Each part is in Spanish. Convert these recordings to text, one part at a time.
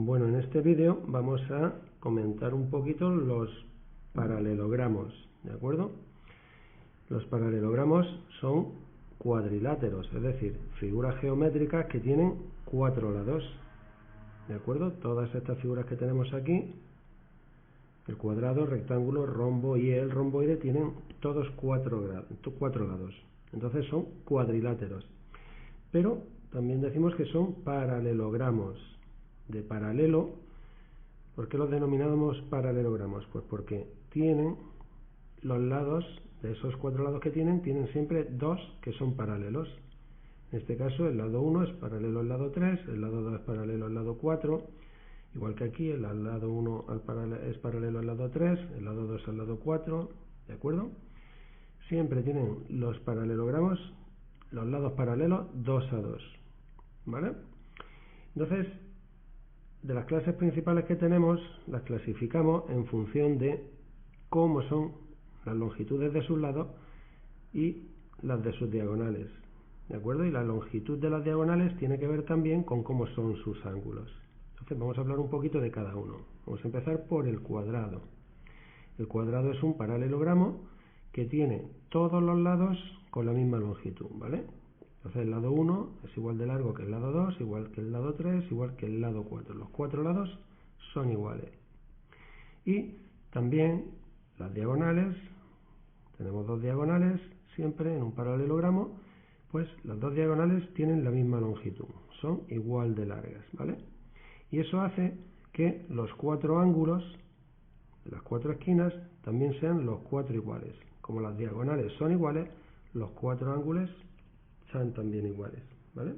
Bueno, en este vídeo vamos a comentar un poquito los paralelogramos, ¿de acuerdo? Los paralelogramos son cuadriláteros, es decir, figuras geométricas que tienen 4 lados, ¿de acuerdo? Todas estas figuras que tenemos aquí, el cuadrado, rectángulo, rombo y el romboide, tienen todos 4 lados, entonces son cuadriláteros. Pero también decimos que son paralelogramos, de paralelo. ¿Por qué los denominamos paralelogramos? Pues porque tienen los lados, de esos 4 lados que tienen siempre 2 que son paralelos. En este caso el lado 1 es paralelo al lado 3, el lado 2 es paralelo al lado 4, igual que aquí el lado 1 es paralelo al lado 3, el lado 2 al lado 4, ¿de acuerdo? Siempre tienen los paralelogramos, los lados paralelos 2 a 2, ¿vale? Entonces, de las clases principales que tenemos, las clasificamos en función de cómo son las longitudes de sus lados y las de sus diagonales, ¿de acuerdo? Y la longitud de las diagonales tiene que ver también con cómo son sus ángulos. Entonces vamos a hablar un poquito de cada uno. Vamos a empezar por el cuadrado. El cuadrado es un paralelogramo que tiene todos los lados con la misma longitud, ¿vale? Entonces el lado 1 es igual de largo que el lado 2, igual que el lado 3, igual que el lado 4. Los 4 lados son iguales. Y también las diagonales, tenemos 2 diagonales, siempre en un paralelogramo, pues las 2 diagonales tienen la misma longitud, son igual de largas, ¿vale? Y eso hace que los 4 ángulos de las 4 esquinas también sean los 4 iguales. Como las diagonales son iguales, los 4 ángulos sean también iguales, ¿vale?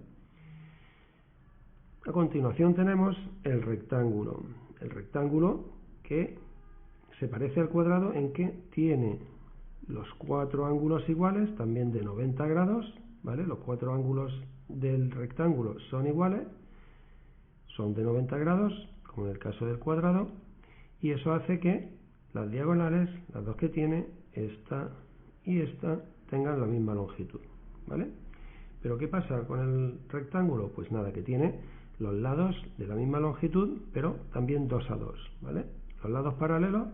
A continuación tenemos el rectángulo. El rectángulo que se parece al cuadrado en que tiene los 4 ángulos iguales, también de 90 grados, ¿vale? Los 4 ángulos del rectángulo son iguales, son de 90 grados, como en el caso del cuadrado, y eso hace que las diagonales, las dos que tiene, esta y esta, tengan la misma longitud, ¿vale? ¿Pero qué pasa con el rectángulo? Pues nada, que tiene los lados de la misma longitud, pero también 2 a 2, ¿vale? Los lados paralelos,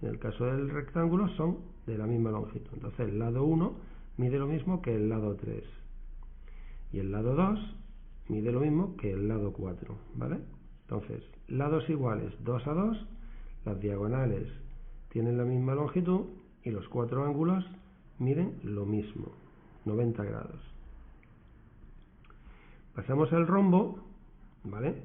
en el caso del rectángulo, son de la misma longitud. Entonces el lado 1 mide lo mismo que el lado 3. Y el lado 2 mide lo mismo que el lado 4, ¿vale? Entonces, lados iguales 2 a 2, las diagonales tienen la misma longitud y los 4 ángulos miden lo mismo, 90 grados. Pasamos al rombo, ¿vale?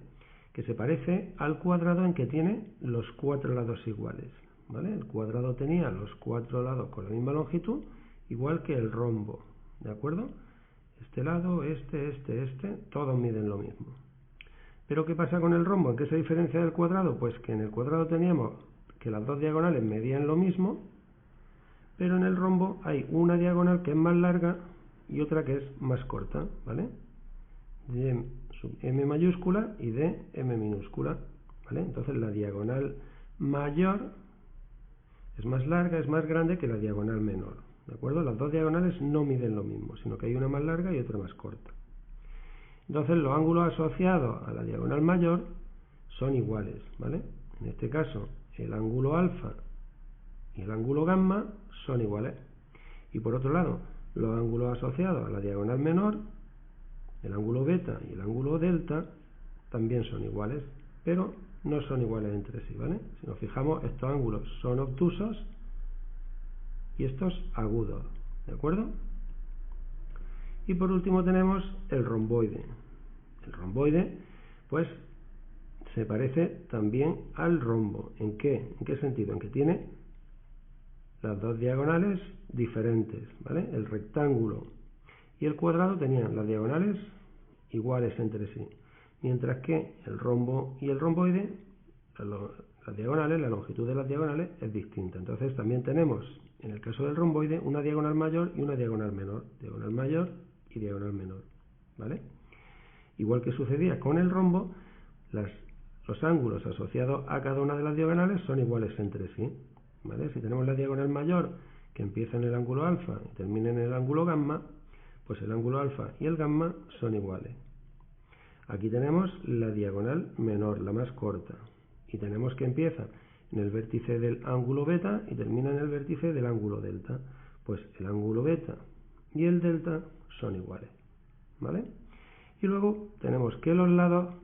Que se parece al cuadrado en que tiene los 4 lados iguales, ¿vale? El cuadrado tenía los 4 lados con la misma longitud, igual que el rombo, ¿de acuerdo? Este lado, este, todos miden lo mismo. ¿Pero qué pasa con el rombo? ¿En qué se diferencia del cuadrado? Pues que en el cuadrado teníamos que las dos diagonales medían lo mismo, pero en el rombo hay una diagonal que es más larga y otra que es más corta, ¿vale? De sub m mayúscula y de m minúscula, ¿vale? Entonces la diagonal mayor es más larga, es más grande que la diagonal menor, ¿de acuerdo? Las dos diagonales no miden lo mismo, sino que hay una más larga y otra más corta. Entonces los ángulos asociados a la diagonal mayor son iguales, ¿vale? En este caso el ángulo alfa y el ángulo gamma son iguales. Y por otro lado, los ángulos asociados a la diagonal menor, el ángulo beta y el ángulo delta, también son iguales, pero no son iguales entre sí, ¿vale? Si nos fijamos, estos ángulos son obtusos y estos agudos, ¿de acuerdo? Y por último tenemos el romboide. El romboide, pues, se parece también al rombo. ¿En qué? ¿En qué sentido? En que tiene las dos diagonales diferentes, ¿vale? El rectángulo y el cuadrado tenían las diagonales iguales entre sí, mientras que el rombo y el romboide, las diagonales, la longitud de las diagonales es distinta. Entonces también tenemos, en el caso del romboide, una diagonal mayor y una diagonal menor, diagonal mayor y diagonal menor, ¿vale? Igual que sucedía con el rombo, los ángulos asociados a cada una de las diagonales son iguales entre sí, ¿vale? Si tenemos la diagonal mayor que empieza en el ángulo alfa y termina en el ángulo gamma, pues el ángulo alfa y el gamma son iguales. Aquí tenemos la diagonal menor, la más corta, y tenemos que empieza en el vértice del ángulo beta y termina en el vértice del ángulo delta. Pues el ángulo beta y el delta son iguales, ¿vale? Y luego tenemos que los lados,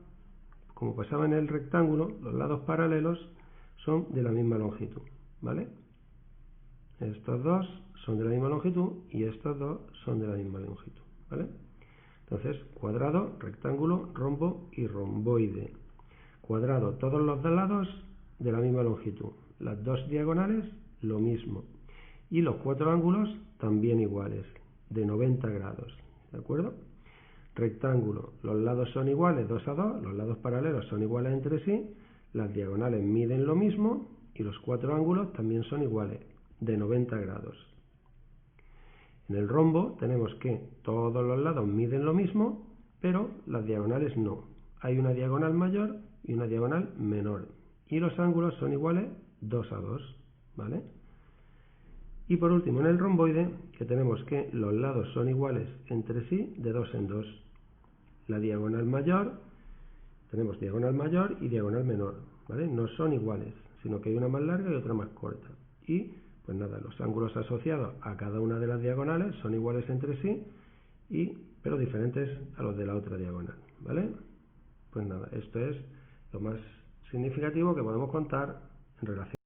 como pasaba en el rectángulo, los lados paralelos son de la misma longitud, ¿vale? Estos dos son de la misma longitud y estos dos son de la misma longitud, ¿vale? Entonces, cuadrado, rectángulo, rombo y romboide. Cuadrado, todos los dos lados de la misma longitud. Las dos diagonales, lo mismo. Y los cuatro ángulos también iguales, de 90 grados, ¿de acuerdo? Rectángulo, los lados son iguales 2 a 2, los lados paralelos son iguales entre sí, las diagonales miden lo mismo y los cuatro ángulos también son iguales, de 90 grados. En el rombo tenemos que todos los lados miden lo mismo, pero las diagonales no. Hay una diagonal mayor y una diagonal menor. Y los ángulos son iguales 2 a 2, ¿vale? Y por último, en el romboide, que tenemos que los lados son iguales entre sí de 2 en 2. La diagonal mayor, tenemos diagonal mayor y diagonal menor, ¿vale? No son iguales, sino que hay una más larga y otra más corta. Y pues nada, los ángulos asociados a cada una de las diagonales son iguales entre sí, pero diferentes a los de la otra diagonal, ¿vale? Pues nada, esto es lo más significativo que podemos contar en relación